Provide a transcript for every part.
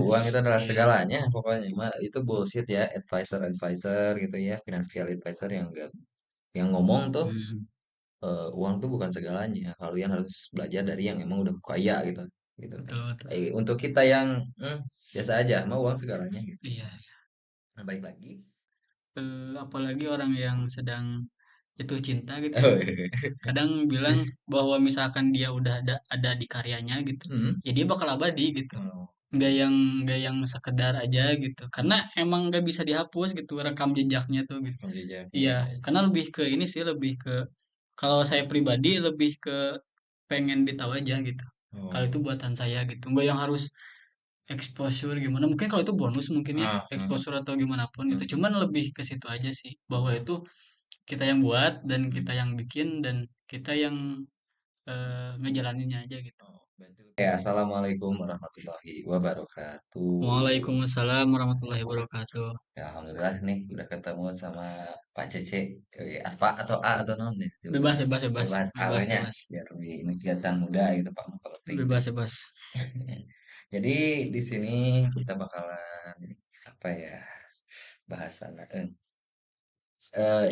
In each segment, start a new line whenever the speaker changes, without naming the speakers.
uang itu adalah
Iya.
segalanya pokoknya mah itu bullshit ya advisor gitu ya financial advisor yang ngomong tuh
Mhm,
uang tuh bukan segalanya. Kalian harus belajar dari yang emang udah kaya gitu. Gitu.
betul betul.
Untuk kita yang biasa aja, mau uang segalanya gitu.
Iya.
Nah, baik lagi.
Apalagi orang yang sedang jatuh cinta gitu ya.
Oh, iya.
Kadang bilang bahwa misalkan dia udah ada di karyanya gitu,
Hmm.
ya dia bakal abadi gitu.
Oh,
Nggak yang nggak yang sekedar aja gitu. Karena emang nggak bisa dihapus gitu rekam jejaknya tuh gitu.
rekam jejak. Iya,
Iya,
iya.
karena lebih ke ini sih lebih ke kalau saya pribadi lebih ke pengen ditahu aja gitu. Kalau
Oh.
itu buatan saya gitu. Nggak yang harus exposure gimana. Mungkin kalau itu bonus mungkin ya
Ah, ah, ah.
exposure atau gimana pun gitu.
Hmm,
Cuman lebih ke situ aja sih bahwa itu kita yang buat dan kita
hmm.
yang bikin dan kita yang ngejalaninnya aja gitu.
Oh, betul. Ya, assalamualaikum warahmatullahi wabarakatuh.
Waalaikumsalam warahmatullahi wabarakatuh.
Ya, alhamdulillah nih udah ketemu sama Pak Cece. Pak atau A atau non nih?
Bebas, bebas, bebas,
Bebas
bebas,
awalnya
bebas,
biar lebih ini kelihatan muda gitu Pak kalau tinggi.
bebas, bebas.
Jadi di sini kita bakalan apa ya bahasan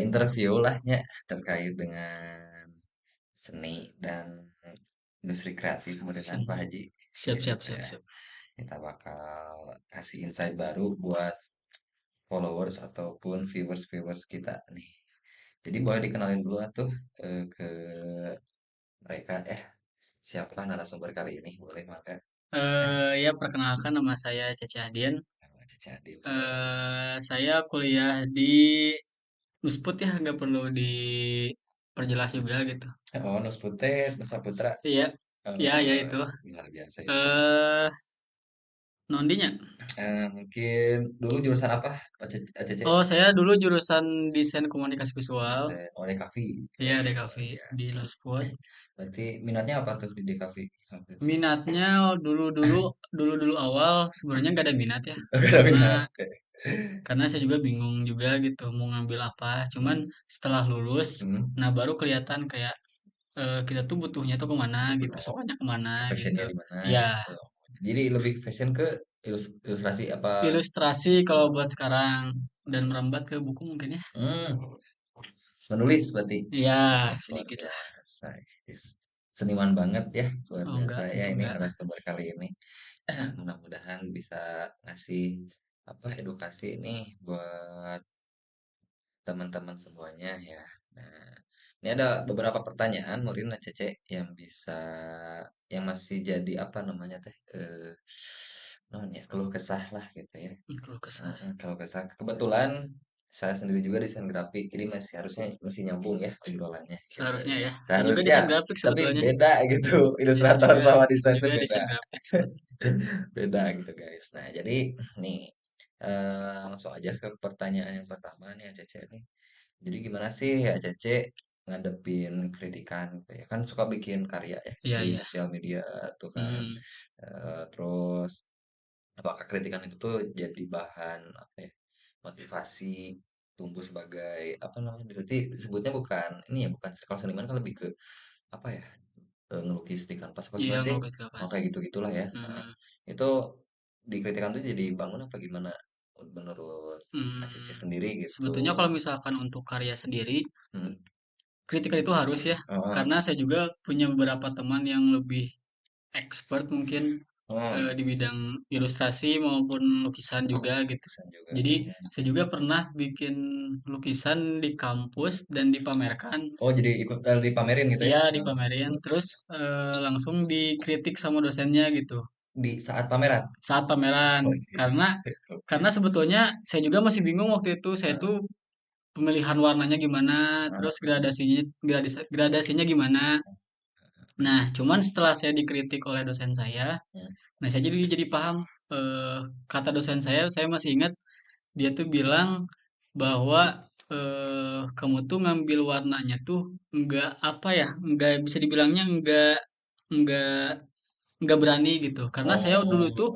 interview lahnya terkait dengan seni dan industri kreatif dengan Pak Haji
Siap, siap,
gitu
siap,
ya.
siap.
Kita bakal kasih insight baru buat followers ataupun viewers-viewers kita nih. Jadi boleh dikenalin dulu atuh ke mereka siapa narasumber kali ini boleh maka
Ya perkenalkan nama saya Cece Adian.
Caca Adil boleh.
Saya kuliah di Nusput ya, nggak perlu diperjelas juga gitu.
Oh, Nus Putih, Nus Saputra.
Iya, ya, ya
Oh,
itu.
luar biasa itu.
Eh, Nondinya.
Mungkin dulu jurusan apa, Pak Cece?
Oh, saya dulu jurusan desain komunikasi visual.
Desain oh DKV.
Iya,
Oh,
DKV
luar
di
biasa.
Nusput.
Berarti minatnya apa tuh di DKV waktu itu?
Minatnya dulu-dulu awal sebenarnya nggak ada minat ya,
Gak ada
karena
minat.
saya juga bingung juga gitu mau ngambil apa. Cuman
Hmm.
setelah lulus,
Hmm.
nah baru kelihatan kayak kita tuh butuhnya tuh kemana gitu,
Oh,
sukanya kemana gitu.
passionnya di mana
Ya,
gitu. Jadi lebih fashion ke ilustrasi apa?
ilustrasi kalau buat sekarang dan merambat ke buku mungkin ya.
Hmm, menulis berarti.
Ya,
Luar
sedikit lah.
biasa. Seniman banget ya, luar
Oh
biasa
enggak,
ya
tentu
ini
enggak.
narasumber kali ini. Mudah-mudahan bisa ngasih apa edukasi nih buat teman-teman semuanya ya. Nah, ini ada beberapa pertanyaan Murin dan Cece yang bisa yang masih jadi apa namanya teh namanya keluh kesah lah gitu ya.
Keluh kesah.
Keluh kesah. Kebetulan saya sendiri juga desain grafik, jadi masih harusnya masih nyambung ya obrolannya gitu.
Seharusnya ya. Saya juga
Seharusnya,
desain grafik
tapi
sebetulnya.
beda gitu.
Ya, saya
Ilustrator
juga
sama desain itu
juga
beda.
desain grafik sebetulnya.
Beda gitu guys. Nah, jadi nih langsung aja ke pertanyaan yang pertama nih Acece nih. Jadi gimana sih Acece ngadepin kritikan gitu ya? Kan suka bikin karya ya
Iya,
di
iya.
sosial media tuh kan.
Hmm.
Terus apakah kritikan itu tuh jadi bahan apa ya? Motivasi tumbuh sebagai apa namanya? Berarti sebutnya bukan ini ya, bukan kalau seniman kan lebih ke apa ya? Ngelukis di kanvas apa
Iya,
gimana sih?
ngelukis
Oh
kapas.
kayak gitu-gitulah ya. Heeh.
Hmm.
Itu dikritikan tuh jadi bangun apa gimana menurut Acece
Hmm.
sendiri gitu?
Sebetulnya kalau misalkan untuk karya sendiri,
Hmm.
kritikan itu harus ya.
Heeh.
Karena saya juga punya beberapa teman yang lebih expert mungkin
Oh,
di bidang ilustrasi maupun lukisan juga gitu.
lukisan juga.
Jadi saya juga pernah bikin lukisan di kampus dan dipamerkan.
Oh jadi ikut dipamerin gitu ya?
Iya,
Oh,
dipamerin.
luar
Terus
biasa.
langsung dikritik sama dosennya gitu
Di saat pameran?
saat pameran.
Oh, iya.
Karena sebetulnya saya juga masih bingung waktu itu. Saya tuh
Heeh,
pemilihan warnanya gimana, terus
heeh,
gradasinya gimana. Nah, cuman setelah saya dikritik oleh dosen saya,
heeh.
nah saya jadi paham kata dosen saya masih ingat dia tuh bilang bahwa kamu tuh ngambil warnanya tuh nggak apa ya, nggak bisa dibilangnya nggak nggak berani gitu. Karena saya dulu tuh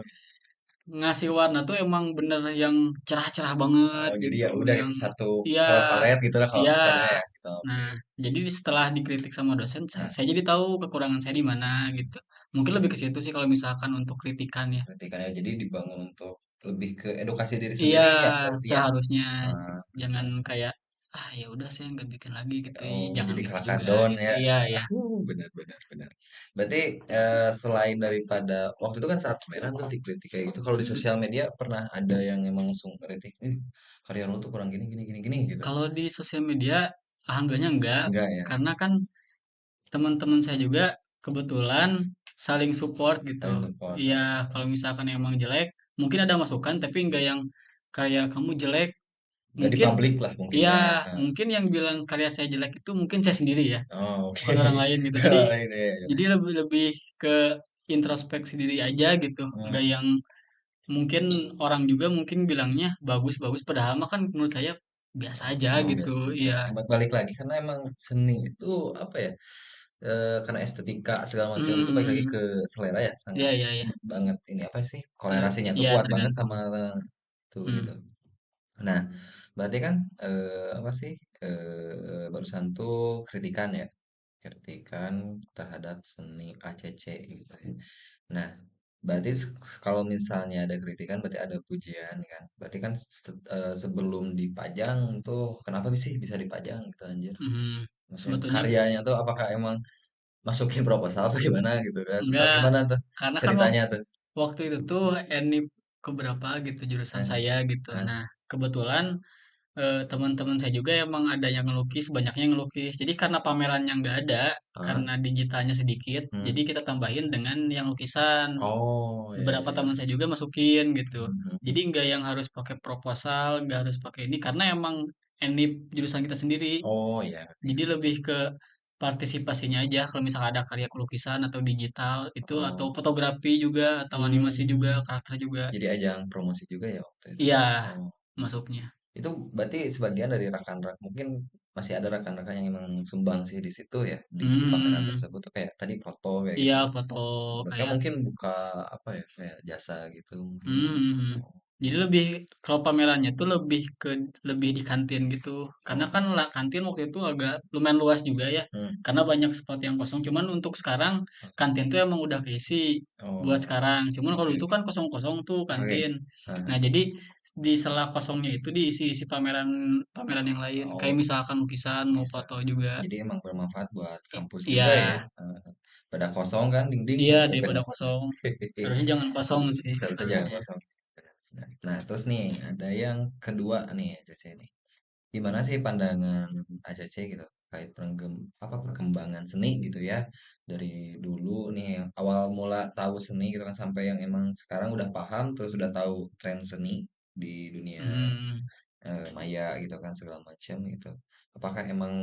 Oh,
ngasih warna tuh emang bener yang cerah-cerah banget
Oh, jadi
gitu,
ya udah
yang
itu satu
iya,
color palette gitu lah kalau
iya.
kesannya ya gitu. Oke.
Nah, jadi setelah dikritik sama dosen,
Nah,
saya jadi tahu kekurangan saya di mana gitu. Mungkin lebih ke situ sih kalau misalkan untuk kritikan ya.
berarti kan ya jadi dibangun untuk lebih ke edukasi diri
Iya,
sendiri ya berarti ya.
seharusnya
Ah,
jangan kayak ya udah saya nggak bikin lagi gitu.
oh,
Jangan
jadi
gitu
kelakar
juga
down
gitu.
ya.
Iya, iya.
Benar benar benar. Berarti selain daripada waktu itu kan saat pameran tuh dikritik kayak gitu. Kalau di
Mm.
sosial media pernah ada yang emang langsung kritik, karya lu tuh kurang gini gini gini gini gitu.
Kalau di sosial media, alhamdulillnya enggak,
Enggak ya,
karena kan teman-teman saya juga kebetulan saling support gitu.
saling support.
Iya, kalau misalkan emang jelek, mungkin ada masukan, tapi enggak yang karya kamu jelek.
Nggak di
Mungkin,
publik lah mungkin
iya,
ya.
mungkin yang bilang karya saya jelek itu mungkin saya sendiri ya,
Oh,
bukan
oke.
orang lain gitu. Jadi,
Oh, ini ya.
lebih lebih ke introspeksi diri aja gitu,
Hmm.
enggak yang mungkin orang juga mungkin bilangnya bagus-bagus, padahal mah kan menurut saya biasa aja
Oh,
gitu.
biasa aja.
Iya,
Balik lagi karena emang seni itu apa ya? Karena estetika segala macam itu balik lagi
mhm,
ke selera ya, sangat
iya, iya, iya,
banget ini apa sih? Kolerasinya tuh
iya
kuat banget
tergantung.
sama tuh gitu.
Hmm.
Nah, berarti kan apa sih? Barusan tuh kritikan ya, kritikan terhadap seni ACC gitu ya. Nah, berarti kalau misalnya ada kritikan berarti ada pujian kan. Berarti kan sebelum dipajang tuh kenapa sih bisa dipajang gitu anjir?
Mhm,
Maksudnya
sebetulnya
karyanya tuh apakah emang masukin proposal apa gimana gitu kan? Atau
enggak,
gimana tuh
karena kan
ceritanya tuh?
waktu itu tuh Enip keberapa gitu jurusan
Heeh,
saya gitu.
heeh,
Nah, kebetulan teman-teman saya juga emang ada yang ngelukis, banyaknya yang ngelukis. Jadi karena pamerannya nggak ada,
heeh,
karena digitalnya sedikit, jadi
hmm.
kita tambahin dengan yang lukisan.
Oh, ya
Beberapa
ya ya.
teman saya juga masukin gitu.
Hmm, hmm,
Jadi
hmm.
nggak yang harus pakai proposal, nggak harus pakai ini karena emang Enip jurusan kita sendiri.
Oh, ya ngerti
Jadi
ngerti.
lebih ke partisipasinya aja kalau misalnya ada karya lukisan atau digital itu atau
Oh,
fotografi juga atau animasi juga,
hmm.
karakter juga.
Jadi ajang promosi juga ya waktu itu.
Iya,
Oh,
masuknya.
itu berarti sebagian dari rekan-rekan mungkin masih ada rekan-rekan yang emang sumbang sih di situ ya di pameran
Hmm,
tersebut tuh kayak tadi foto kayak
iya
gitu.
foto
Mereka
kayak
mungkin buka apa ya kayak jasa gitu mungkin ya.
hmm.
Oh,
Jadi lebih kalau pamerannya tuh lebih di kantin gitu. Karena
oh,
kan lah kantin waktu itu agak lumayan luas juga ya.
hmm.
Karena banyak spot yang kosong. Cuman untuk sekarang kantin tuh emang udah keisi buat
Oh,
sekarang. Cuman kalau
oke
itu
oke.
kan kosong-kosong tuh
Oke.
kantin.
Nah,
Nah, jadi di sela kosongnya itu diisi-isi pameran pameran yang lain. Kayak
oh,
misalkan lukisan mau
bisa.
foto juga.
Jadi emang bermanfaat buat kampus juga ya.
Iya,
Pada kosong kan, ding-ding.
iya daripada kosong. Seharusnya jangan kosong sih
Seharusnya jangan
seharusnya.
kosong. Nah, terus nih ada yang kedua nih ACC nih. Gimana sih pandangan ACC gitu terkait apa perkembangan seni gitu ya dari dulu nih yang awal mula tahu seni gitu kan sampai yang emang sekarang udah paham terus udah tahu tren seni di dunia
Hmm.
maya gitu kan segala macam gitu. Apakah emang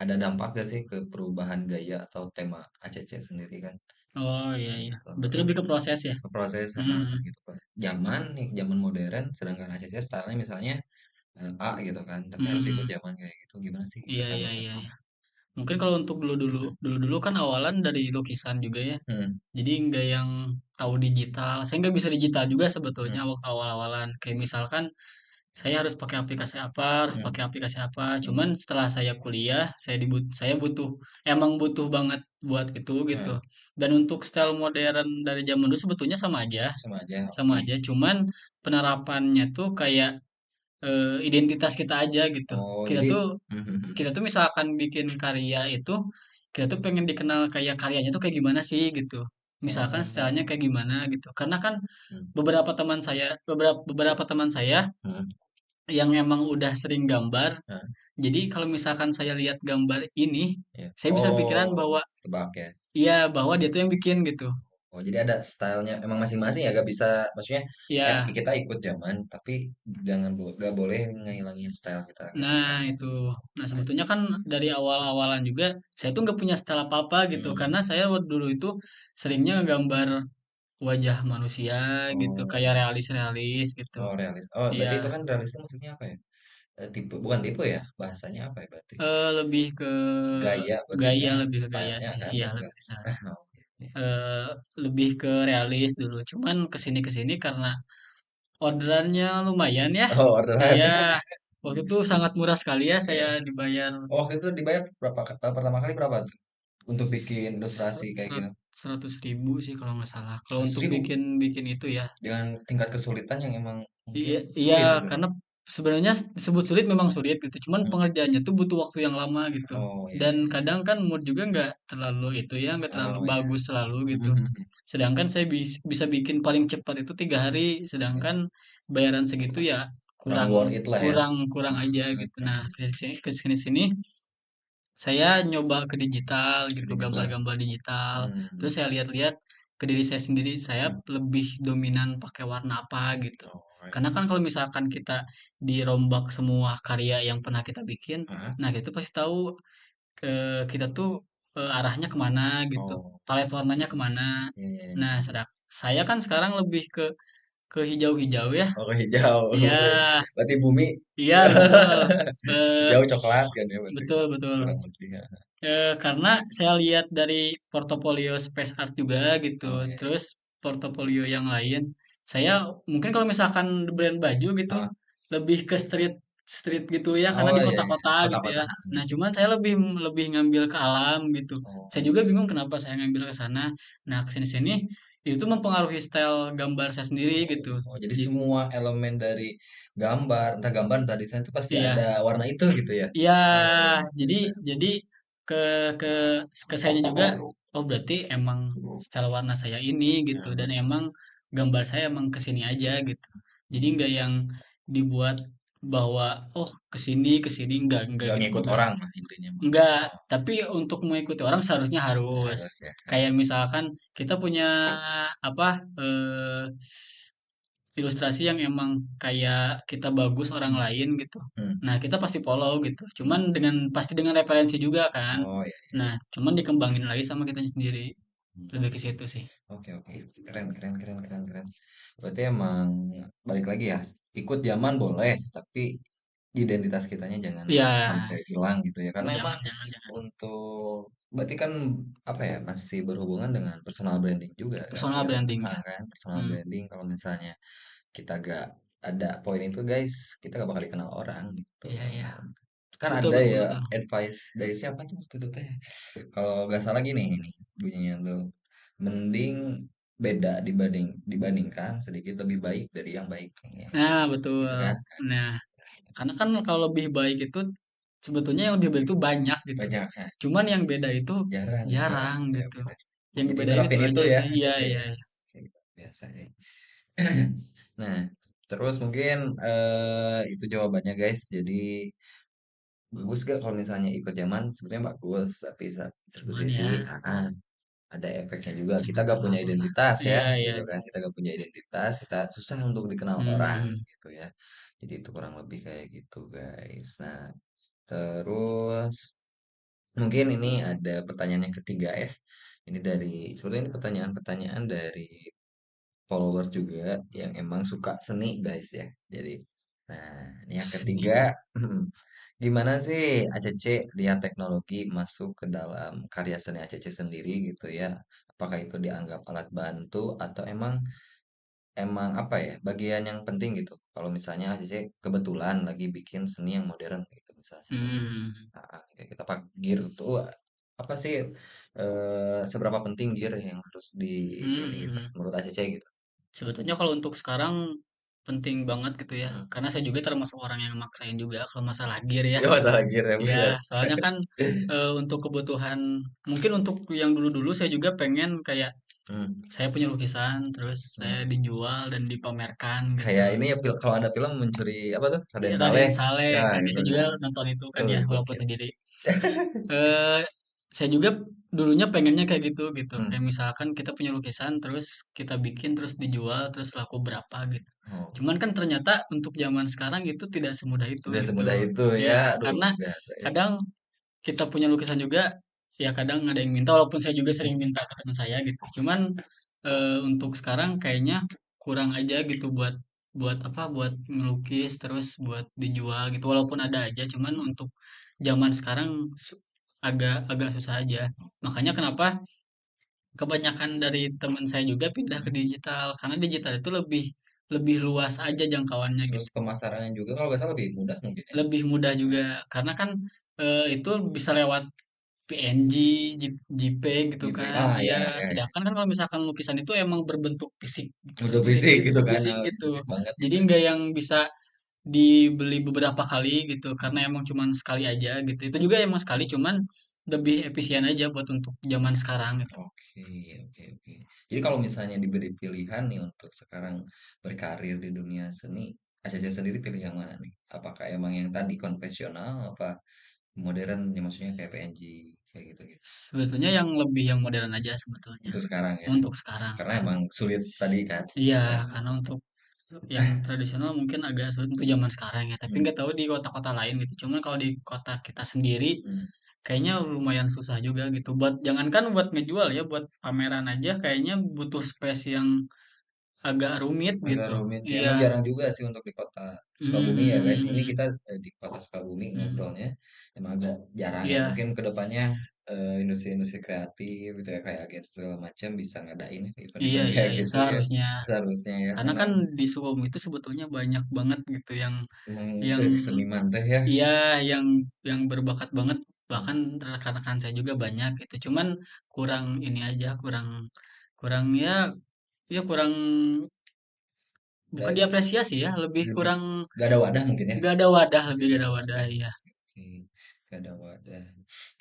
ada dampak gak sih ke perubahan gaya atau tema ACC sendiri kan?
Oh iya iya.
Gitu.
Berarti lebih ke proses ya.
Proses
Hmm.
gitu kan. Zaman nih zaman modern sedangkan ACC stylenya misalnya A gitu kan tapi harus ikut
Hmm.
zaman kayak gitu gimana sih
Iya iya
tanggapan
iya. Iya. Mungkin kalau untuk dulu-dulu kan awalan dari lukisan juga ya.
hmm,
Jadi nggak yang tahu digital. Saya nggak bisa digital juga
hmm,
sebetulnya waktu awal-awalan. Kayak misalkan saya harus pakai aplikasi apa, harus
hmm,
pakai aplikasi apa.
hmm,
Cuman setelah saya kuliah, saya butuh emang butuh banget buat itu gitu.
nah,
Dan untuk style modern dari zaman dulu sebetulnya
sama aja
sama
oke.
aja. Cuman penerapannya tuh kayak identitas kita aja gitu.
Oh
Kita
jadi
tuh
hmm, hmm, hmm.
kita tuh misalkan bikin karya itu, kita tuh pengen dikenal kayak karyanya tuh kayak gimana sih gitu. Misalkan stylenya
Oh
kayak gimana gitu. Karena kan
hmm,
beberapa teman saya
hmm,
yang emang udah sering gambar.
nah,
Jadi kalau misalkan saya lihat gambar ini,
ya
saya bisa pikiran
oh
bahwa
tebak ya.
iya bahwa dia tuh yang bikin gitu.
Oh jadi ada stylenya emang masing-masing ya gak bisa maksudnya ya
Ya,
kita ikut zaman tapi gak boleh ngilangin style kita gitu
nah
kan.
itu. Nah
I
sebetulnya
see.
kan dari awal-awalan juga saya tuh nggak punya style apa-apa gitu.
Hmm.
Karena saya dulu itu seringnya ngegambar wajah manusia gitu, kayak
Oh,
realis-realis gitu.
oh realis. Oh
Iya,
berarti itu kan realis itu maksudnya apa ya? Tipe bukan tipe ya bahasanya apa ya berarti?
lebih ke
Gaya berarti
gaya,
ya,
lebih ke gaya
stylenya
sih.
kan
Iya,
yang
lebih
enggak
ke sana.
ah, oke.
Lebih ke realis dulu. Cuman kesini kesini karena orderannya lumayan ya.
Oh, orderan.
Iya, waktu itu sangat murah sekali ya saya dibayar
Oh, waktu itu dibayar berapa pertama kali berapa tuh untuk bikin ilustrasi kayak gitu?
100.000 sih kalau nggak salah. Kalau
Seratus
untuk
ribu
bikin bikin itu ya.
dengan tingkat kesulitan yang emang
Iya,
mungkin
iya,
sulit gitu.
karena sebenarnya disebut sulit memang sulit gitu. Cuman
Hmm.
pengerjaannya tuh butuh waktu yang lama gitu.
Oh iya,
Dan
iya.
kadang kan mood juga nggak terlalu itu ya, nggak terlalu
Oh iya.
bagus selalu gitu. Sedangkan saya bisa bikin paling cepat itu 3 hari,
Oke.
sedangkan bayaran segitu ya
Kurang
kurang
worth it lah ya.
kurang kurang aja gitu.
Oke,
Nah, ke sini saya nyoba ke digital
ke
gitu,
digital.
gambar-gambar digital. Terus
Hmm.
saya lihat-lihat ke diri saya sendiri, saya
Hmm.
lebih dominan pakai warna apa gitu.
Oh
Karena
iya.
kan kalau misalkan kita dirombak semua karya yang pernah kita bikin,
Hah?
nah kita pasti tahu kita tuh arahnya kemana gitu,
Oh,
palet warnanya kemana.
iya, iya,
Nah,
iya.
saya kan sekarang lebih ke hijau-hijau ya.
Oh, ke hijau.
Iya,
Berarti bumi
iya betul. Eh,
hijau coklat kan ya berarti
betul betul.
kurang lebih ya.
Karena saya lihat dari portofolio Space Art juga gitu,
Oh iya.
terus portofolio yang lain, saya mungkin kalau misalkan brand baju gitu,
Hah?
lebih ke street street gitu ya, karena
Oh
di
iya, iya.
kota-kota gitu
Kota-kota.
ya. Nah, cuman saya lebih lebih ngambil ke alam gitu.
Oh
Saya juga
iya.
bingung kenapa saya ngambil ke sana. Nah, ke sini-sini itu mempengaruhi style gambar saya sendiri gitu.
Oh, jadi
Jadi,
semua elemen dari gambar, entah gambar entah desain itu pasti
iya.
ada warna itu gitu ya?
Ya,
Oh,
jadi
bisa.
jadi ke ke ke sayanya juga, oh berarti emang style warna saya ini gitu dan
Hmm.
emang gambar saya emang kesini aja gitu. Jadi nggak yang dibuat bahwa oh kesini enggak
Nggak
gitu
ngikut
juga.
orang lah intinya mah.
Enggak,
Oh,
tapi untuk mengikuti orang seharusnya harus.
harus ya.
Kayak misalkan kita punya apa ilustrasi yang emang kayak kita bagus orang lain gitu.
Hmm.
Nah, kita pasti follow gitu. Cuman pasti dengan referensi juga kan.
Oh iya, iya.
Nah, cuman dikembangin lagi sama kita sendiri. Lebih ke
Hmm.
situ sih.
Oke, oke. Keren, keren, keren, keren, keren. Berarti emang balik lagi ya, ikut zaman boleh, tapi identitas kitanya jangan
Ya,
sampai hilang gitu ya. Karena emang
jangan jangan jangan.
untuk berarti kan apa ya, masih berhubungan dengan personal branding juga kan
Personal
ya.
branding
Ah,
ya.
kan personal
Hmm.
branding kalau misalnya kita gak ada poin itu guys, kita gak bakal dikenal orang gitu.
Iya, iya.
Kan
Betul
ada
betul
ya
betul.
advice dari siapa tuh waktu itu teh? Kalau nggak salah gini ini bunyinya tuh, mending beda dibandingkan sedikit lebih baik dari yang baik.
Nah, betul.
Gitu kan?
Nah, karena kan kalau lebih baik itu sebetulnya yang lebih baik itu banyak gitu.
Banyak kan?
Cuman yang beda itu
Jarang, jarang
jarang
ya
gitu.
beda.
Yang
Jadi
ngebedain itu
nerapin itu
aja
ya.
sih. Iya,
Iya,
iya, iya.
biasa ya. Nah, terus mungkin itu jawabannya guys. Jadi bagus gak kalau misalnya ikut zaman? Sebenarnya bagus, tapi satu
Cuman
sisi
ya
ada efeknya juga. Kita
jangan
gak punya
terlalu lah.
identitas ya,
Iya, iya.
gitu kan. Kita gak punya identitas, kita susah untuk dikenal orang,
Hmm.
gitu ya. Jadi itu kurang lebih kayak gitu, guys. Nah, terus mungkin ini ada pertanyaan yang ketiga ya. Ini sebenarnya ini pertanyaan-pertanyaan dari followers juga yang emang suka seni, guys ya. Jadi, nah, ini yang
Seni.
ketiga, gimana sih ACC lihat teknologi masuk ke dalam karya seni ACC sendiri gitu ya? Apakah itu dianggap alat bantu atau emang emang apa ya, bagian yang penting gitu? Kalau misalnya ACC kebetulan lagi bikin seni yang modern gitu misalnya.
Hmm.
Kayak kita pakai gear tuh apa sih seberapa penting gear yang harus di
Hmm.
ini gitu
Hmm.
menurut ACC gitu?
Sebetulnya kalau untuk sekarang penting banget gitu ya.
Hmm.
Karena saya juga termasuk orang yang maksain juga kalau masalah gear ya.
Ya masalah gear ya
Ya,
bener.
soalnya kan untuk kebutuhan mungkin untuk yang dulu-dulu saya juga pengen kayak
Hmm.
saya punya lukisan terus saya
Hmm.
dijual dan dipamerkan gitu.
Kayak ini ya kalau ada film mencuri apa tuh? Raden Saleh.
Raden Saleh
Ya
kan ya
gitu
saya juga
kan.
nonton itu kan ya walaupun
Gokil.
sendiri. eh saya juga dulunya pengennya kayak gitu gitu.
Hmm.
Kayak misalkan kita punya lukisan terus kita bikin terus dijual terus laku berapa gitu.
Oh,
Cuman kan ternyata untuk zaman sekarang itu tidak semudah itu
tidak
gitu.
semudah itu ya.
Ya,
Aduh
karena
luar biasa ya.
kadang kita punya lukisan juga ya kadang ada yang minta walaupun saya juga sering minta ke teman saya gitu. Cuman untuk sekarang kayaknya kurang aja gitu buat buat apa buat ngelukis terus buat dijual gitu walaupun ada aja cuman untuk zaman sekarang agak agak susah aja. Makanya kenapa kebanyakan dari teman saya juga pindah ke
Hmm.
digital karena digital itu lebih lebih luas aja jangkauannya
Terus
gitu.
pemasarannya juga kalau nggak salah lebih mudah mungkin ya.
Lebih mudah juga karena kan itu bisa lewat PNG, JPEG gitu
JPEG.
kan.
Ah ya
Ya,
ya ya.
sedangkan kan kalau misalkan lukisan itu emang berbentuk fisik gitu,
Bentuk
fisik
fisik
gitu,
gitu kan,
fisik gitu.
fisik banget
Jadi
gitu.
nggak yang bisa dibeli beberapa kali gitu karena emang cuman sekali aja gitu. Itu juga emang sekali cuman lebih efisien aja buat untuk zaman sekarang gitu.
Oke, oke, oke. Jadi kalau misalnya diberi pilihan nih untuk sekarang berkarir di dunia seni, Aceh sendiri pilih yang mana nih? Apakah emang yang tadi konvensional, apa modern, ya maksudnya kayak PNG, kayak gitu-gitu?
Sebetulnya yang lebih yang modern aja sebetulnya
Untuk sekarang ya,
untuk sekarang
karena
kan.
emang sulit tadi kan.
Iya,
Ya.
karena untuk yang tradisional mungkin agak sulit untuk zaman sekarang ya. Tapi
Hmm,
nggak tahu di kota-kota lain gitu. Cuman kalau di kota kita sendiri
hmm.
kayaknya lumayan susah juga gitu. Buat jangankan buat ngejual ya, buat pameran aja kayaknya butuh space yang agak rumit
Agak
gitu.
rumit sih,
Iya.
emang jarang juga sih untuk di kota Sukabumi ya guys. Ini
Hmm,
kita di kota Sukabumi
hmm.
ngobrolnya, emang agak jarang ya.
Iya,
Mungkin kedepannya industri-industri kreatif gitu ya kayak agen segala macam bisa ngadain
iya,
event-event
iya,
kayak
iya,
gitu ya.
seharusnya.
Seharusnya ya,
Karena
karena
kan di Sukabumi itu sebetulnya banyak banget gitu
emang
yang
seniman teh ya.
iya, yang berbakat banget,
Hmm.
bahkan rekan-rekan saya juga banyak gitu. Cuman kurang ini aja, kurang kurang ya kurang bukan
Nggak,
diapresiasi ya, lebih
lebih
kurang
gak ada wadah mungkin ya.
gak ada wadah, lebih
Gak
gak
ada
ada wadah,
wadah.
iya.
Oke, gak ada wadah.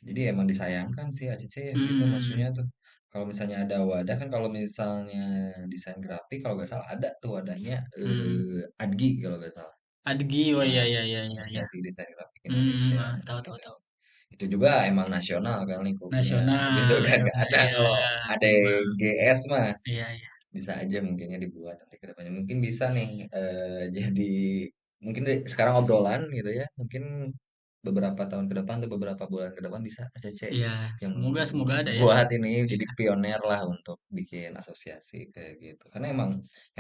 Jadi emang disayangkan sih ACC ya gitu
Hmm,
maksudnya tuh. Kalau misalnya ada wadah kan kalau misalnya desain grafik kalau nggak salah ada tuh wadahnya
hmm.
ADGI kalau nggak salah.
Adgi, oh iya
Nah,
iya iya iya iya.
Asosiasi Desain Grafik
Hmm,
Indonesia
tahu tahu
gitu.
tahu.
Itu juga emang nasional kan lingkupnya gitu
Nasional
kan nggak
lingkupnya,
ada
iya,
kalau ada
memang.
GS mah
Iya iya.
bisa aja mungkinnya dibuat nanti ke depannya. Mungkin bisa nih jadi mungkin sekarang obrolan gitu ya. Mungkin beberapa tahun ke depan atau beberapa bulan ke depan bisa ACC
Iya,
yang
semoga semoga ada ya.
buat ini jadi
Iya.
pionir lah untuk bikin asosiasi kayak gitu. Karena emang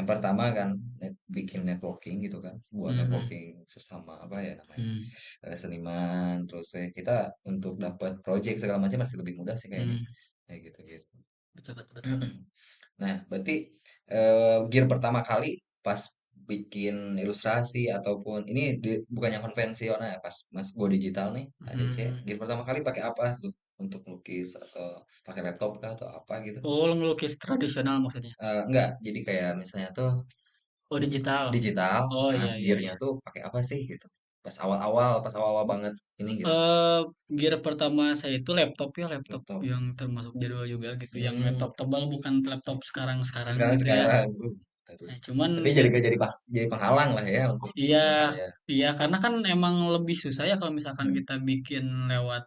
yang pertama kan bikin networking gitu kan, buat
Hmm,
networking sesama apa ya namanya
hmm,
seniman, terus kita untuk dapat project segala macam masih lebih mudah sih kayaknya
hmm.
kayak gitu gitu.
Betul betul betul.
Nah, berarti gear pertama kali pas bikin ilustrasi ataupun ini bukan yang konvensional ya, pas Mas go digital nih, ACC,
Hmm.
gear pertama kali pakai apa tuh untuk melukis atau pakai laptop kah atau apa gitu?
Oh, ngelukis tradisional maksudnya.
Enggak, jadi kayak misalnya tuh
Oh, digital.
digital,
Oh,
nah
iya iya
gearnya
iya.
tuh pakai apa sih gitu? Pas awal-awal banget ini gitu,
Eh, gear pertama saya itu laptop ya, laptop
laptop.
yang termasuk jadul juga gitu, yang
Hmm,
laptop tebal bukan laptop sekarang-sekarang
sekarang
gitu ya.
sekarang, aduh.
Cuman
Tapi
ya
jadi penghalang lah ya untuk
iya
berkarya.
iya karena kan emang lebih susah ya kalau misalkan
Hmm.
kita bikin lewat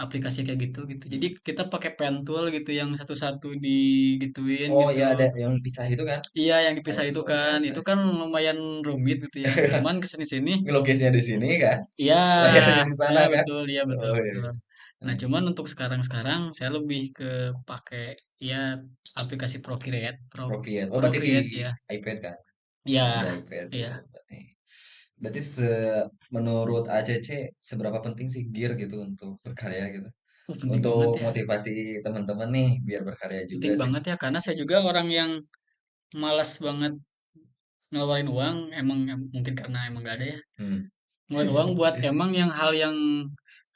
aplikasi kayak gitu gitu. Jadi
Hmm.
kita pakai pen tool gitu yang satu-satu digituin
Oh
gitu.
ya ada yang pisah itu kan?
Iya, yang
Ada
dipisah
oh biasa.
itu kan lumayan rumit gitu ya. Cuman kesini-sini
Ngelukisnya di sini kan,
iya,
layarnya di
iya
sana kan.
betul, iya betul
Oh iya.
betul. Nah,
Hmm.
cuman untuk sekarang-sekarang saya lebih ke pakai ya aplikasi Procreate,
Procreate. Oh berarti di
Procreate ya.
iPad kan? Di
Ya,
iPad tuh.
iya.
Berarti, berarti menurut ACC seberapa penting sih gear gitu untuk berkarya gitu?
Penting banget
Untuk
ya.
motivasi teman-teman nih biar berkarya juga
Penting
sih.
banget ya karena saya juga orang yang malas banget ngeluarin uang, emang mungkin karena emang gak ada ya.
Hmm.
Ngeluarin uang buat emang yang hal yang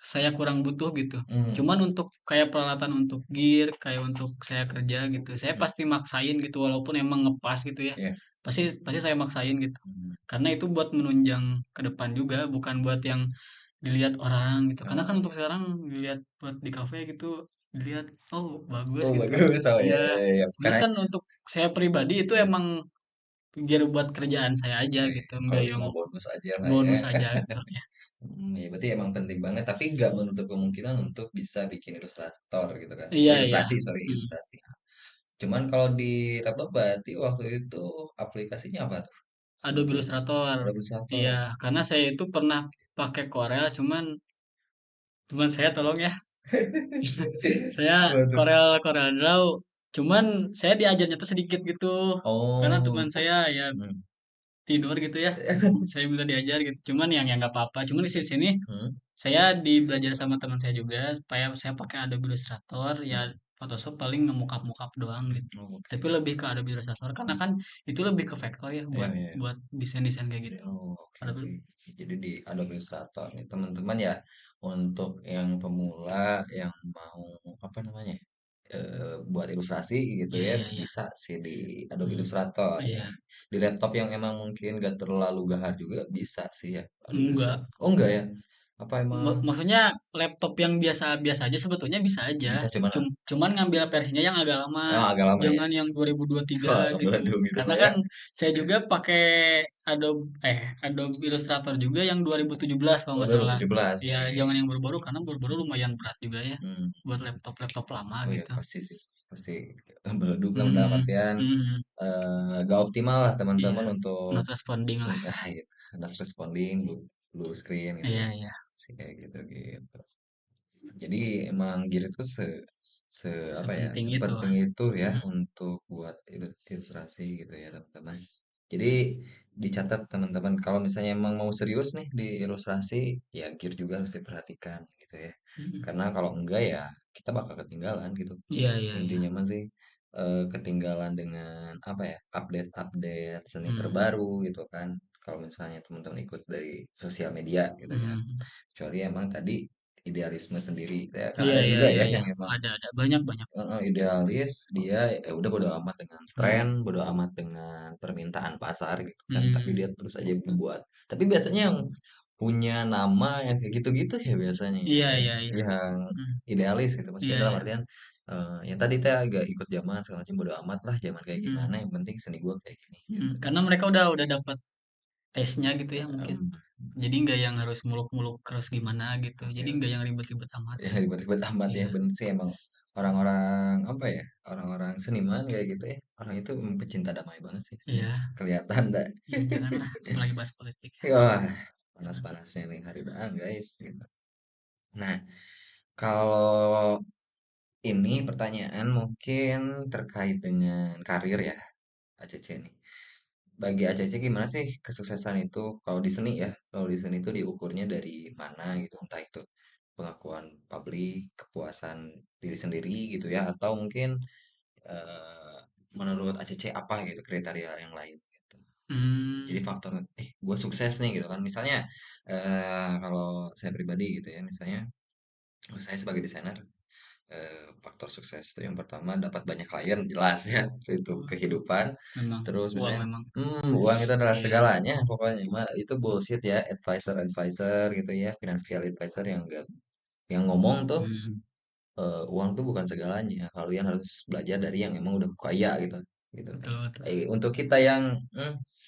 saya kurang butuh gitu.
Hmm.
Cuman untuk kayak peralatan untuk gear, kayak untuk saya kerja gitu, saya
Hmm.
pasti maksain gitu walaupun emang ngepas gitu ya.
Ya.
Pasti pasti saya maksain gitu.
Hmm.
Karena itu buat menunjang ke depan juga, bukan buat yang dilihat orang gitu. Karena kan
Oh,
untuk sekarang dilihat buat di kafe gitu, dilihat oh bagus
oh
gitu.
bagus. Oh ya,
Iya.
ya, ya.
Cuman
Karena
kan untuk saya pribadi itu emang gear buat kerjaan saya aja
oh, ya.
gitu,
Kalau
enggak yang
cuma bonus aja lah ya.
bonus aja gitu ya.
Ya berarti emang penting banget, tapi nggak menutup kemungkinan untuk bisa bikin ilustrator gitu kan.
Iya iya.
Ilustrasi, sorry,
Hmm.
ilustrasi. Cuman kalau di laptop berarti waktu itu aplikasinya apa tuh?
Adobe Illustrator.
Ada ilustrator.
Iya, karena saya itu pernah pakai Corel, cuman teman saya tolong ya, saya
Apa tuh?
Corel Corel Draw, cuman saya diajarnya tuh sedikit gitu, karena
Oh,
teman saya ya
hmm.
tidur gitu ya, saya minta diajar gitu, cuman yang nggak apa-apa, cuman di sini
Hmm.
saya dibelajar sama teman saya juga supaya saya pakai Adobe Illustrator ya
Hmm.
Photoshop paling nge-mockup-mockup doang gitu.
Oh,
Tapi
oke.
lebih ke Adobe Illustrator karena kan itu lebih ke vektor ya
Iya,
buat
iya.
buat desain-desain kayak gitu.
Oh, oke,
Adobe
oke. Jadi di Adobe Illustrator nih teman-teman ya, untuk yang pemula yang mau apa namanya, buat ilustrasi gitu
iya
ya,
iya iya.
bisa sih di Adobe
Hmm,
Illustrator
iya.
nih. Di laptop yang emang mungkin gak terlalu gahar juga bisa sih ya Adobe
Enggak.
Illustrator. Oh enggak ya? Apa emang
Maksudnya laptop yang biasa-biasa aja sebetulnya bisa aja.
bisa cuman
Cuman ngambil versinya yang agak lama.
emang agak lama ya?
Jangan yang 2023
Wah,
gitu.
waduh gitu
Karena
mah ya.
kan saya juga pakai Adobe Illustrator juga yang 2017 kalau
Oh,
nggak salah.
2017.
Ya
Oke.
jangan yang baru-baru karena baru-baru lumayan berat juga ya
Hmm.
buat laptop-laptop lama
Oh ya
gitu.
pasti sih. Pasti beleduk kan dalam
Hmm,
artian
hmm,
gak optimal lah
iya.
teman-teman untuk
Not responding lah.
nah itu not responding blue screen gitu
Iya
ya
iya.
sih kayak gitu gitu jadi emang gear itu se apa ya
Sepenting itu.
sepenting itu ya
Hmm,
untuk buat ilustrasi gitu ya teman-teman. Jadi dicatat teman-teman kalau misalnya emang mau serius nih di ilustrasi ya gear juga harus diperhatikan gitu ya.
hmm.
Karena kalau enggak ya kita bakal ketinggalan gitu.
Iya iya iya.
Intinya mah sih ketinggalan dengan apa ya update-update seni
Hmm,
terbaru gitu kan. Kalau misalnya teman-teman ikut dari sosial media gitu ya.
hmm.
Kecuali emang tadi idealisme sendiri ya kan
Iya
ada
iya
juga
iya
ya
iya.
yang emang
Ada banyak banyak.
idealis dia ya udah bodo amat dengan tren
Hmm,
bodo amat dengan permintaan pasar gitu kan tapi
hmm.
dia terus aja membuat tapi biasanya yang punya nama yang kayak gitu-gitu ya biasanya
Iya
ya
iya iya.
yang
Hmm,
idealis gitu maksudnya
iya
dalam
iya.
artian yang tadi teh agak ikut zaman segala macam bodo amat lah zaman kayak gimana
Hmm,
yang penting seni gua kayak gini
hmm.
gitu.
Karena mereka udah dapat taste-nya gitu ya mungkin.
Em,
Jadi nggak yang harus muluk-muluk terus gimana gitu.
oke,
Jadi nggak
oke.
yang ribet-ribet amat
Ya
sih.
ribet-ribet amat ya
Iya.
bener sih emang orang-orang apa ya orang-orang seniman kayak gitu ya orang itu emang pecinta damai banget sih
Iya.
kelihatan dah.
Iya janganlah apalagi bahas politik.
Wah panas-panasnya nih hari udah guys gitu. Nah kalau ini pertanyaan mungkin terkait dengan karir ya ACC nih. Bagi ACC gimana sih kesuksesan itu kalau di seni ya? Kalau di seni itu diukurnya dari mana gitu? Entah itu pengakuan publik, kepuasan diri sendiri gitu ya, atau mungkin eh, menurut ACC apa gitu kriteria yang lain gitu. Jadi
Hmm,
faktor gue sukses nih gitu kan. Misalnya kalau saya pribadi gitu ya, misalnya saya sebagai desainer faktor sukses itu yang pertama dapat banyak klien jelas ya itu
oh, itu
kehidupan
memang
terus
uang
misalnya
memang.
uang itu adalah
Iya.
segalanya pokoknya mah itu bullshit ya advisor gitu ya financial advisor yang enggak yang ngomong tuh
Hmm,
uang tuh bukan segalanya kalian harus belajar dari yang emang udah kaya gitu gitu nih
betul betul.
untuk kita yang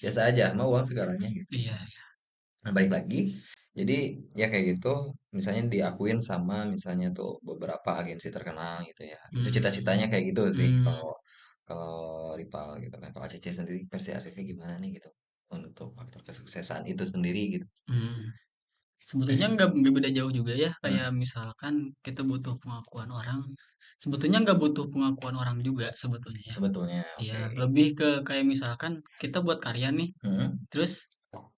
biasa aja mau uang segalanya gitu.
Iya.
Nah, baik lagi. Jadi ya kayak gitu, misalnya diakuin sama misalnya tuh beberapa agensi terkenal gitu ya. Itu cita-citanya
Hmm,
kayak gitu sih
hmm,
kalau kalau Rival gitu kan. Kalau ACC sendiri versi ACC gimana nih gitu untuk faktor kesuksesan itu sendiri gitu.
hmm. Sebetulnya nggak beda jauh juga ya, kayak
Hmm,
misalkan kita butuh pengakuan orang, sebetulnya nggak butuh pengakuan orang juga sebetulnya ya.
sebetulnya
Iya,
oke.
lebih ke kayak misalkan kita buat karya nih,
Hmm,
terus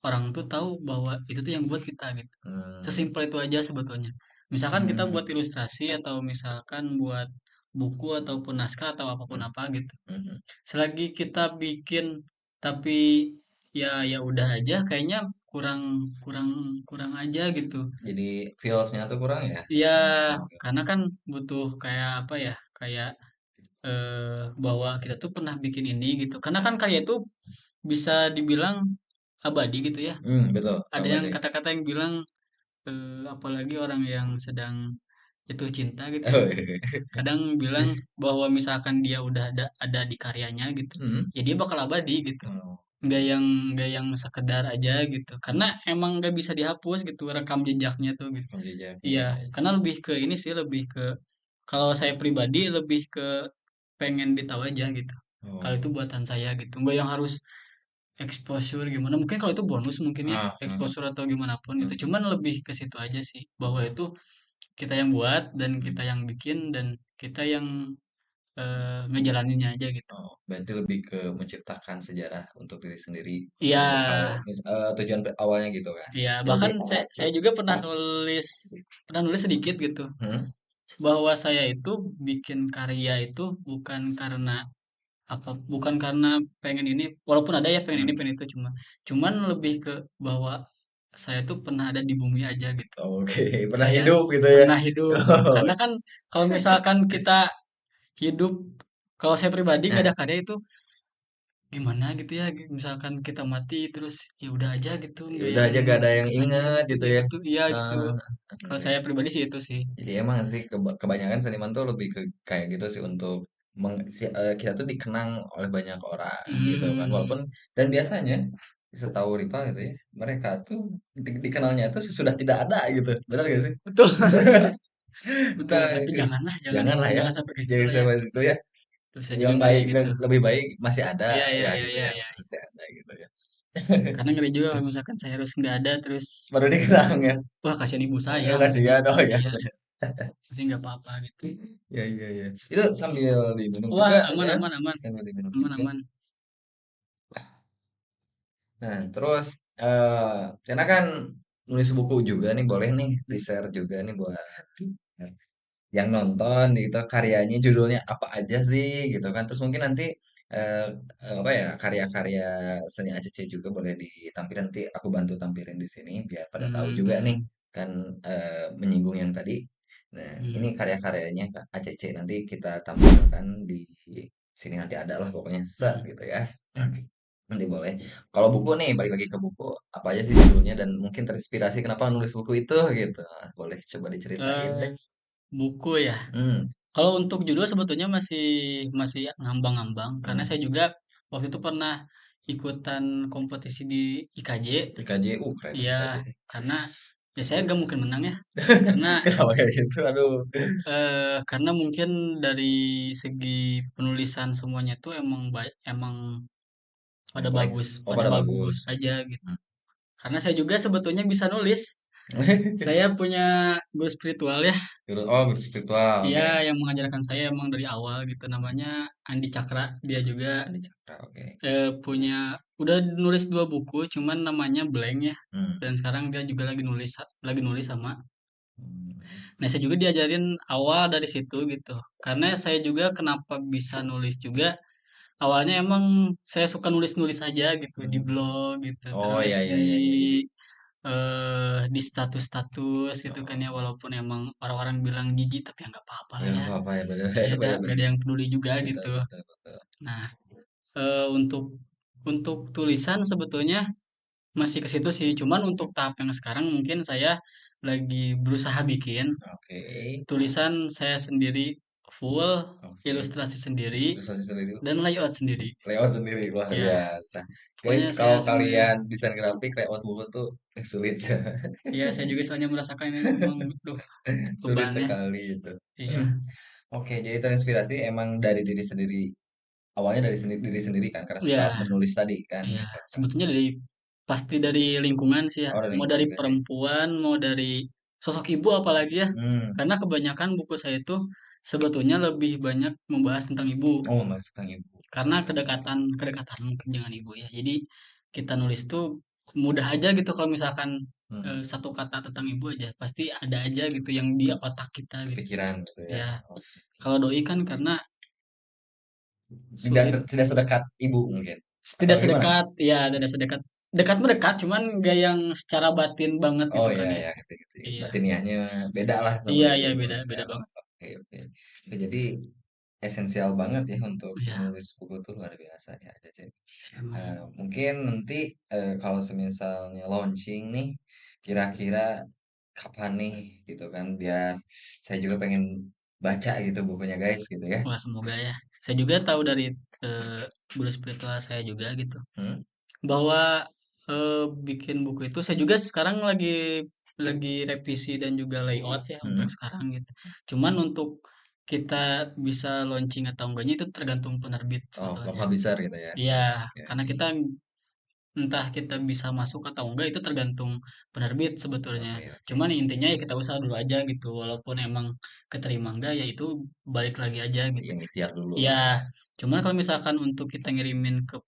orang tuh tahu bahwa itu tuh yang buat kita gitu.
hmm,
Sesimpel itu aja sebetulnya. Misalkan kita buat
hmm,
ilustrasi atau misalkan buat buku ataupun naskah atau apapun
hmm,
apa gitu.
hmm.
Selagi kita bikin tapi ya udah aja kayaknya kurang kurang kurang aja gitu.
Jadi feelsnya tuh kurang ya.
Iya,
Oke.
karena kan butuh kayak apa ya? Kayak bahwa kita tuh pernah bikin ini gitu. Karena kan karya itu bisa dibilang abadi gitu ya.
Betul.
Ada
Apa
yang
deh?
kata-kata yang bilang apalagi orang yang sedang jatuh cinta gitu ya.
Oh, iya.
Kadang bilang bahwa misalkan dia udah ada di karyanya gitu,
Hmm.
ya dia bakal abadi gitu.
Oh,
Nggak yang nggak yang sekedar aja gitu. Karena emang nggak bisa dihapus gitu rekam jejaknya tuh gitu.
rekam jejak
Iya,
ya.
karena lebih ke ini sih lebih ke kalau saya pribadi lebih ke pengen ditahu aja gitu. Kalau itu
Oh.
buatan saya gitu. Nggak yang harus exposure gimana. Mungkin kalau itu bonus mungkin ya
Ah, ah,
exposure atau gimana pun
ah.
gitu. Cuman lebih ke situ aja sih bahwa itu kita yang buat dan kita
Hmm.
yang bikin dan kita yang ngejalaninnya aja gitu.
Oh, berarti lebih ke menciptakan sejarah untuk diri sendiri.
Iya,
Kalau tujuan awalnya gitu kan.
iya.
Jadi,
Bahkan saya juga pernah nulis sedikit gitu.
hmm?
bahwa saya itu bikin karya itu bukan karena pengen ini, walaupun ada ya pengen ini
Hmm.
pengen itu, cuman lebih ke bahwa saya tuh pernah ada di bumi aja gitu.
Oke, pernah
Saya
hidup gitu ya.
pernah hidup gitu.
Oh,
Karena kan kalau misalkan kita hidup, kalau saya pribadi nggak
nah,
ada karya itu gimana gitu ya, misalkan kita mati terus ya udah aja gitu,
ya
nggak
udah
yang
aja gak ada yang
kesannya
inget
gitu
gitu
ya
ya.
gitu, iya gitu.
Eh,
Kalau
oke.
saya pribadi sih itu sih.
Jadi emang sih kebanyakan seniman tuh lebih ke kayak gitu sih untuk kita tuh dikenang oleh banyak orang gitu kan.
Hmm,
Walaupun dan biasanya setahu Ripa gitu ya, mereka tuh dikenalnya tuh sesudah tidak ada gitu. Benar gak sih?
betul. Betul,
Nah,
tapi janganlah, jangan
janganlah ya,
jangan sampai ke situ
jadi
lah ya.
sampai situ ya.
Terus saya juga
Yang
ngeri
baik,
gitu.
lebih baik masih ada
Iya iya
ya
iya
gitu
iya
ya,
iya.
masih ada gitu ya.
Karena ngeri juga kalau misalkan saya harus nggak ada terus,
Baru dikenang ya.
wah kasihan ibu saya maksudnya.
Kasihan, oh ya.
Iya, sih nggak apa-apa gitu.
Ya, iya, iya. Itu sambil diminum
Wah,
juga
aman
ya,
aman aman.
sambil diminum
Aman
juga.
aman.
Nah, terus karena kan nulis buku juga nih, boleh nih di-share juga nih buat yang nonton gitu, karyanya judulnya apa aja sih gitu kan. Terus mungkin nanti eh, apa ya, karya-karya seni ACC juga boleh ditampilkan, nanti aku bantu tampilin di sini biar pada tahu juga nih
Hmm,
kan, menyinggung yang tadi. Nah, ini
hmm,
karya-karyanya Kak ACC nanti kita tampilkan di sini, nanti ada lah pokoknya set
hmm.
gitu ya. Nanti boleh. Kalau buku nih, balik lagi ke buku, apa aja sih judulnya dan mungkin terinspirasi kenapa nulis buku itu gitu. Nah, boleh coba diceritain
Eh,
deh.
buku ya.
Hmm.
Kalau untuk judul sebetulnya masih masih ngambang-ngambang karena
Hmm.
saya juga waktu itu pernah ikutan kompetisi di IKJ.
IKJ, keren
Iya,
IKJ.
karena ya saya nggak mungkin menang ya. Karena
Kenapa kayak gitu? Aduh.
karena mungkin dari segi penulisan semuanya tuh emang
Kompleks. Oh,
pada
pada
bagus
bagus.
aja gitu.
Hmm.
Karena saya juga sebetulnya bisa nulis. Saya punya guru spiritual ya.
Oh, guru spiritual,
Iya,
oke.
yang mengajarkan saya emang dari awal gitu. Namanya Andi Cakra. Dia juga
Andi Cakra, oke.
punya udah nulis dua buku, cuman namanya blank ya.
Hmm.
Dan sekarang dia juga lagi nulis sama.
Hmm.
Nah, saya juga diajarin awal dari situ gitu. Karena saya juga kenapa bisa nulis juga, awalnya emang saya suka nulis-nulis aja gitu di
Hmm.
blog gitu,
Oh,
terus
ya, ya, ya, ya, ya.
di status-status gitu kan ya,
Oh,
walaupun emang orang-orang bilang jijik tapi ya nggak apa-apa lah
ya
ya.
apa-apa ya, bener
Ya
ya, bener,
nggak
bener.
ada yang peduli juga
Betul,
gitu.
betul, betul.
Nah, untuk tulisan sebetulnya masih ke situ sih. Cuman untuk tahap yang sekarang mungkin saya lagi berusaha bikin
Oke,
tulisan saya sendiri full,
oke.
ilustrasi sendiri,
Ilustrasi sendiri.
dan layout sendiri.
Layout sendiri, luar
Ya,
biasa. Guys,
pokoknya saya
kalau
sambil,
kalian desain grafik, layout buku tuh sulit,
ya saya juga soalnya merasakan ini emang, duh,
sulit
beban ya.
sekali itu.
Iya,
Oke, jadi terinspirasi emang dari diri sendiri. Awalnya dari diri sendiri kan, karena suka
iya,
menulis tadi kan,
iya.
gitu kan.
Sebetulnya pasti dari lingkungan sih ya.
Oh, dari
Mau
lingkungan
dari
juga sih.
perempuan, mau dari sosok ibu apalagi ya.
Hmm.
Karena kebanyakan buku saya itu sebetulnya lebih banyak membahas tentang ibu.
Oh, Mas tentang ibu.
Karena kedekatan kedekatan mungkin dengan ibu ya. Jadi kita nulis tuh mudah aja gitu kalau misalkan
Hmm.
satu kata tentang ibu aja pasti ada aja gitu yang di otak kita gitu.
Kepikiran gitu ya.
Ya,
Oh,
kalau doi kan karena
tidak
sulit,
tidak sedekat ibu mungkin. Atau
tidak
gimana?
sedekat, ya tidak sedekat, dekat mendekat cuman gak yang secara batin banget
Oh
gitu kan
ya
ya.
ya, ngerti-ngerti.
Iya.
Batiniahnya beda lah sama
Iya
ibu
iya beda
nulisnya.
beda banget.
Oke, oke. Oke, jadi esensial banget ya untuk
Iya,
menulis buku tuh, luar biasa ya, Cece.
emang.
Mungkin nanti kalau semisalnya launching nih, kira-kira kapan nih gitu kan, biar saya juga pengen baca gitu bukunya guys gitu ya.
Wah, semoga ya. Saya juga tahu dari guru spiritual saya juga gitu.
Hmm?
Bahwa bikin buku itu saya juga sekarang lagi revisi dan juga layout ya untuk
Hmm?
sekarang gitu. Cuman untuk kita bisa launching atau enggaknya itu tergantung penerbit
Oh,
sebetulnya.
bakal besar gitu ya.
Iya,
Oke,
karena
oke.
kita entah kita bisa masuk atau enggak itu tergantung penerbit sebetulnya.
Oke, oke.
Cuman intinya ya kita usaha dulu aja gitu. Walaupun emang keterima enggak ya itu balik lagi aja gitu.
Yang ikhtiar dulu lah
Ya,
ya.
cuman kalau misalkan untuk kita ngirimin ke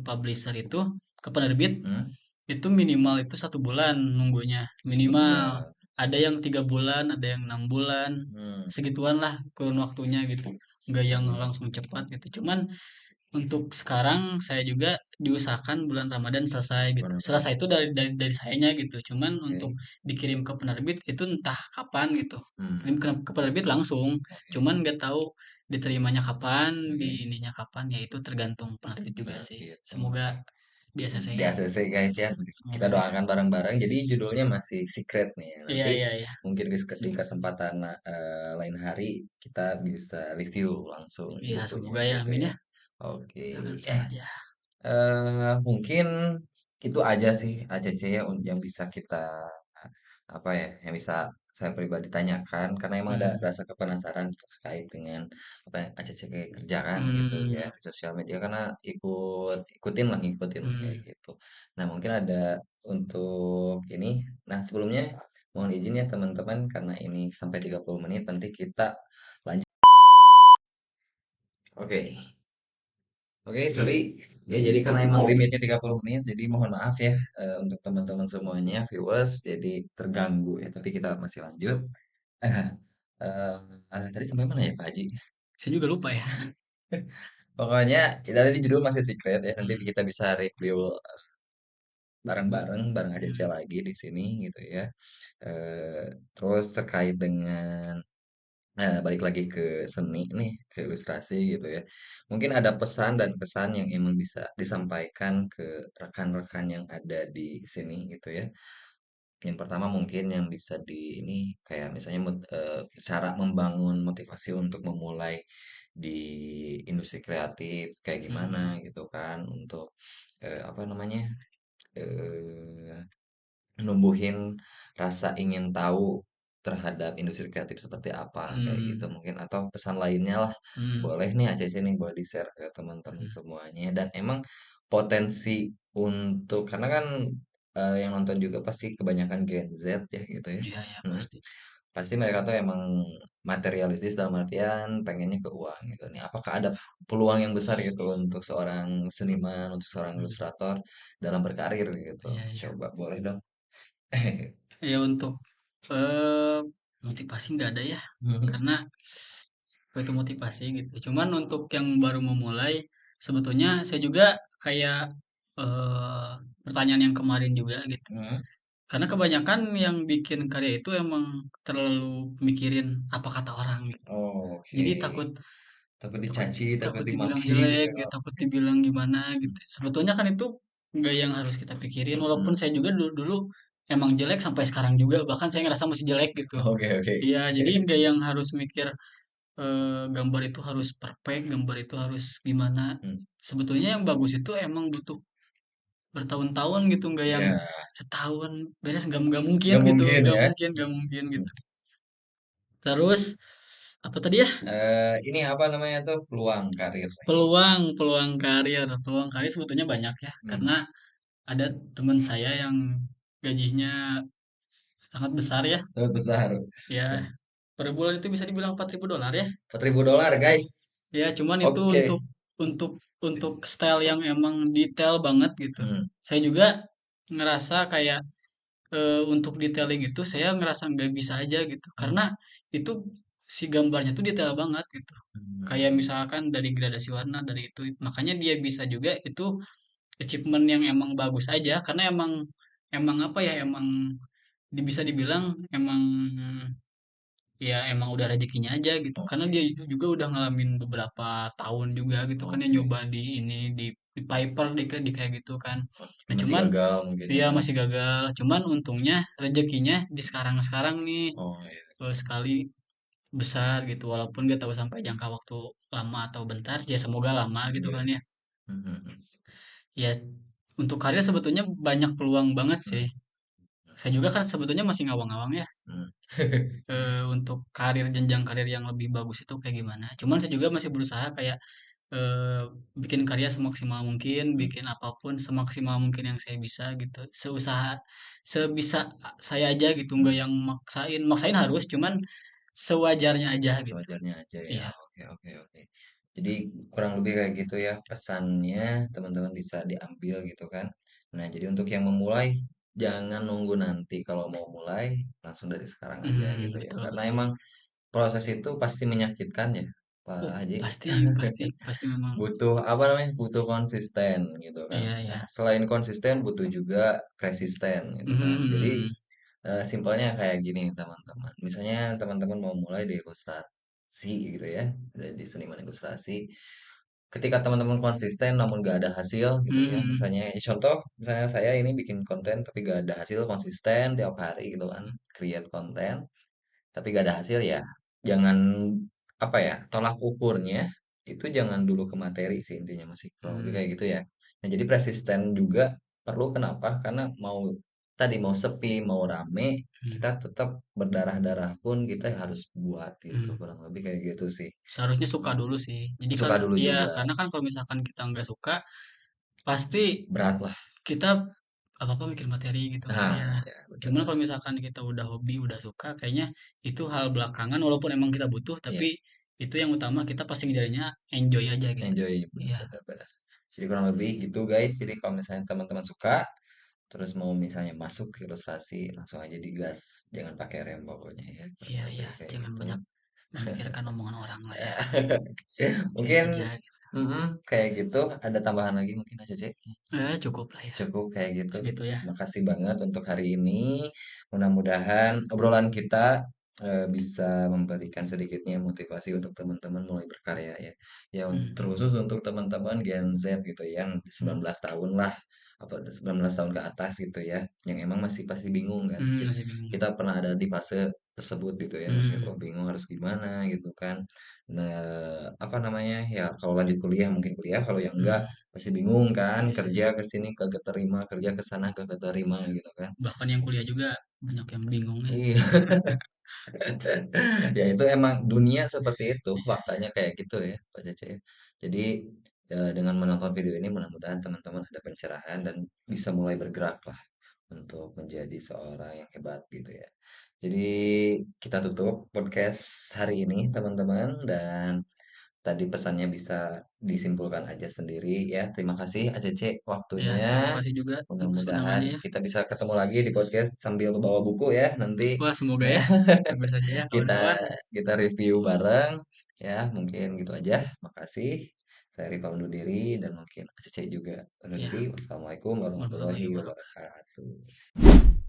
publisher itu, ke penerbit,
Hmm?
itu minimal itu 1 bulan nunggunya,
Satu
minimal.
bulan.
ada yang 3 bulan, ada yang 6 bulan,
Hmm,
segituan lah kurun waktunya gitu. Nggak yang
hmm,
langsung cepat gitu. Cuman untuk sekarang saya juga diusahakan bulan Ramadan selesai gitu.
bulan
Selesai
Ramadan.
itu dari sayanya gitu. Cuman untuk
Oke.
dikirim ke penerbit itu entah kapan gitu. Kirim
Hmm,
ke penerbit langsung.
oke.
Cuman nggak tahu diterimanya kapan, di
Oke.
ininya kapan. Ya itu tergantung penerbit juga
Nah,
sih.
gitu.
Semoga
Oke.
di ACC
Di
ya.
ACC guys ya, kita
Semoga deh.
doakan bareng-bareng. Jadi judulnya masih secret nih ya.
Iya
Nanti
iya iya.
mungkin di kesempatan lain hari kita bisa review langsung
Iya
bukunya
semoga ya.
gitu
Amin
ya.
ya.
Oke,
Doakan
ya.
saja.
Mungkin itu aja sih ACC ya yang bisa kita apa ya, yang bisa saya pribadi tanyakan karena emang ada
Hmm.
rasa kepenasaran terkait dengan apa yang ACC kerjakan gitu
Hmm.
ya di sosial media karena ikutin lah ngikutin kayak
Hmm.
gitu. Nah, mungkin ada untuk ini. Nah, sebelumnya mohon izin ya teman-teman karena ini sampai 30 menit nanti kita lanjut. Oke. Oke, sorry. Ya, jadi karena emang limitnya 30 menit, jadi mohon maaf ya untuk teman-teman semuanya, viewers, jadi terganggu ya. Tapi kita masih lanjut. Eh, tadi sampai mana ya, Pak Haji?
Saya juga lupa ya.
Pokoknya kita tadi judul masih secret ya. Nanti
Hmm.
kita bisa review bareng-bareng, bareng ACC
Hmm.
lagi di sini gitu ya. Eh, terus terkait dengan balik lagi ke seni nih, ke ilustrasi gitu ya. Mungkin ada pesan dan kesan yang emang bisa disampaikan ke rekan-rekan yang ada di sini gitu ya. Yang pertama mungkin yang bisa di ini kayak misalnya cara membangun motivasi untuk memulai di industri kreatif kayak gimana
Hmm.
gitu kan untuk apa namanya eh numbuhin rasa ingin tahu terhadap industri kreatif seperti apa kayak gitu
Hmm.
mungkin atau pesan lainnya lah
Hmm.
boleh nih ACC nih boleh di-share ke teman-teman
Hmm.
semuanya dan emang potensi untuk karena kan yang nonton juga pasti kebanyakan Gen Z ya gitu ya.
Iya ya
Mm.
pasti.
Pasti mereka tuh emang materialistis dalam artian pengennya ke uang gitu nih. Apakah ada peluang yang besar gitu untuk seorang seniman, untuk seorang
Hmm.
ilustrator dalam berkarir gitu?
Iya iya.
Coba boleh dong.
Ya untuk eh motivasi nggak ada ya.
Mhm,
Karena apa itu motivasi gitu. Cuman untuk yang baru memulai sebetulnya saya juga kayak eh pertanyaan yang kemarin juga gitu.
mhm.
Karena kebanyakan yang bikin karya itu emang terlalu mikirin apa kata orang gitu.
Oh, oke.
Jadi takut
Takut
takut
dicaci, takut
takut dibilang
dimaki gitu
jelek
ya.
gitu, takut dibilang gimana gitu. Sebetulnya kan itu nggak yang harus kita pikirin. Walaupun
Mhm.
saya juga dulu emang jelek sampai sekarang juga. Bahkan saya ngerasa masih jelek gitu.
Oke, oke.
Iya, jadi nggak yang harus mikir gambar itu harus perfect, gambar itu harus gimana.
Mmm,
Sebetulnya yang bagus itu emang butuh bertahun-tahun gitu, nggak yang
iya,
setahun beres nggak mungkin
nggak
gitu,
mungkin ya.
nggak mungkin
Mhm.
gitu. Terus apa tadi ya?
Ini apa namanya tuh, peluang karir nih.
Peluang peluang karir. Peluang karir sebetulnya banyak ya,
Mmm,
karena ada teman saya yang gajinya sangat besar ya.
sangat besar.
Ya,
Nah,
per bulan itu bisa dibilang $4.000 ya.
$4.000 guys.
Ya, cuman itu
Oke.
untuk untuk style yang emang detail banget gitu.
Mhm,
Saya juga ngerasa kayak untuk detailing itu saya ngerasa nggak bisa aja gitu.
mmm,
Karena itu si gambarnya tuh detail banget gitu. Kayak
mhm.
misalkan dari gradasi warna dari itu. Makanya dia bisa juga itu achievement yang emang bagus aja karena emang emang apa ya emang bisa dibilang emang ya emang udah rezekinya aja gitu karena
Oke,
dia juga udah ngalamin beberapa tahun juga gitu kan dia
oke.
nyoba di ini di Piper di kayak gitu kan
Tapi
nah
masih
cuman
gagal mungkin
dia
ya.
masih gagal cuman untungnya rezekinya di sekarang nih
Oh, iya.
sekali besar gitu walaupun gak tahu sampai jangka waktu lama atau bentar ya semoga lama gitu
Iya.
kan ya
Mhm, mhm,
ya untuk karir sebetulnya banyak peluang banget sih
mhm,
saya juga kan sebetulnya masih ngawang-ngawang ya
mhm.
untuk karir jenjang karir yang lebih bagus itu kayak gimana. Cuman saya juga masih berusaha kayak eh, bikin karya semaksimal mungkin,
Mhm,
bikin apapun semaksimal mungkin yang saya bisa gitu. Sebisa saya aja gitu,
mhm.
nggak yang maksain. Maksain harus, cuman sewajarnya aja gitu.
Sewajarnya aja ya.
Iya,
Oke, oke, oke. Jadi kurang lebih kayak gitu ya pesannya teman-teman bisa diambil gitu kan. Nah, jadi untuk yang memulai jangan nunggu nanti kalau mau mulai langsung dari sekarang aja gitu ya.
Betul
Karena
betul.
emang proses itu pasti menyakitkan ya, Pak Haji.
Pasti pasti pasti memang.
Butuh apa namanya? Butuh konsisten gitu kan.
Iya iya.
Nah, selain konsisten butuh juga resisten gitu
Mhm
kan.
mhm
Jadi
mhm.
simpelnya kayak gini teman-teman. Misalnya teman-teman mau mulai di ilustrasi gitu ya, di seniman ilustrasi. Ketika teman-teman konsisten namun gak ada hasil gitu
Mhm
ya,
mhm.
misalnya contoh, misalnya saya ini bikin konten tapi gak ada hasil konsisten tiap hari gitu kan,
Mhm
create konten tapi gak ada hasil ya, jangan apa ya, tolak ukurnya itu jangan dulu ke materi sih intinya masih kurang lebih
mhm
kayak gitu ya. Nah jadi persisten juga perlu kenapa? Karena mau tadi mau sepi mau rame
mhm
kita tetap berdarah-darah pun kita harus buat gitu
mhm.
kurang lebih kayak gitu sih.
Seharusnya suka dulu sih. Jadi
Suka
kalau
dulu
iya,
juga,
karena kan kalau misalkan kita nggak suka, pasti
berat lah.
kita apa-apa mikir materi gitu kan ya.
Nah, ya
Cuman
benar.
kalau misalkan kita udah hobi, udah suka, kayaknya itu hal belakangan walaupun emang kita butuh,
Iya,
tapi itu yang utama kita pasti ngejadinya enjoy aja gitu.
enjoy
Iya,
benar-benar. Jadi kurang lebih gitu guys. Jadi kalau misalnya teman-teman suka, terus mau misalnya masuk ke ilustrasi, langsung aja digas. Jangan pakai rem pokoknya ya. Kurang
iya, iya.
lebih kayak
Jangan
gitu.
banyak memikirkan omongan orang lah ya. Enjoy
Mungkin
aja gitu.
kayak gitu. Ada tambahan lagi mungkin aja cek.
Cukup lah ya.
Cukup kayak gitu.
Segitu ya.
Makasih banget untuk hari ini. Mudah-mudahan obrolan kita bisa memberikan sedikitnya motivasi untuk teman-teman mulai berkarya ya. Ya
Hmm,
terkhusus untuk teman-teman Gen Z gitu yang
hmm,
19 tahun lah apa 19 tahun ke atas gitu ya. Yang emang masih pasti bingung kan. Kita,
masih bingung.
kita pernah ada di fase tersebut gitu ya. Masih
Hmm,
oh bingung harus gimana gitu kan. Nah, apa namanya? Ya kalau lanjut kuliah mungkin kuliah, kalau yang enggak
hmm.
pasti bingung kan,
Iya, iya.
kerja ke sini kagak terima, kerja ke sana kagak terima gitu kan.
Bahkan yang kuliah juga banyak yang bingung ya.
Iya, ya itu emang dunia seperti itu, faktanya kayak gitu ya, Pak Cece. Jadi dengan menonton video ini mudah-mudahan teman-teman ada pencerahan dan bisa mulai bergerak lah untuk menjadi seorang yang hebat gitu ya. Jadi kita tutup podcast hari ini teman-teman dan tadi pesannya bisa disimpulkan aja sendiri ya. Terima kasih Acece
Ya, terima
waktunya.
kasih juga atas undangannya
Mudah-mudahan
ya.
kita bisa ketemu lagi di podcast sambil bawa buku ya nanti.
Wah, semoga ya. Tunggu saja ya
kita
kawan-kawan.
kita review bareng ya. Mungkin gitu aja. Makasih. Saya Rifa undur diri dan mungkin Acece juga undur
Ya,
diri. Wassalamualaikum warahmatullahi
warahmatullahi wabarakatuh.
wabarakatuh.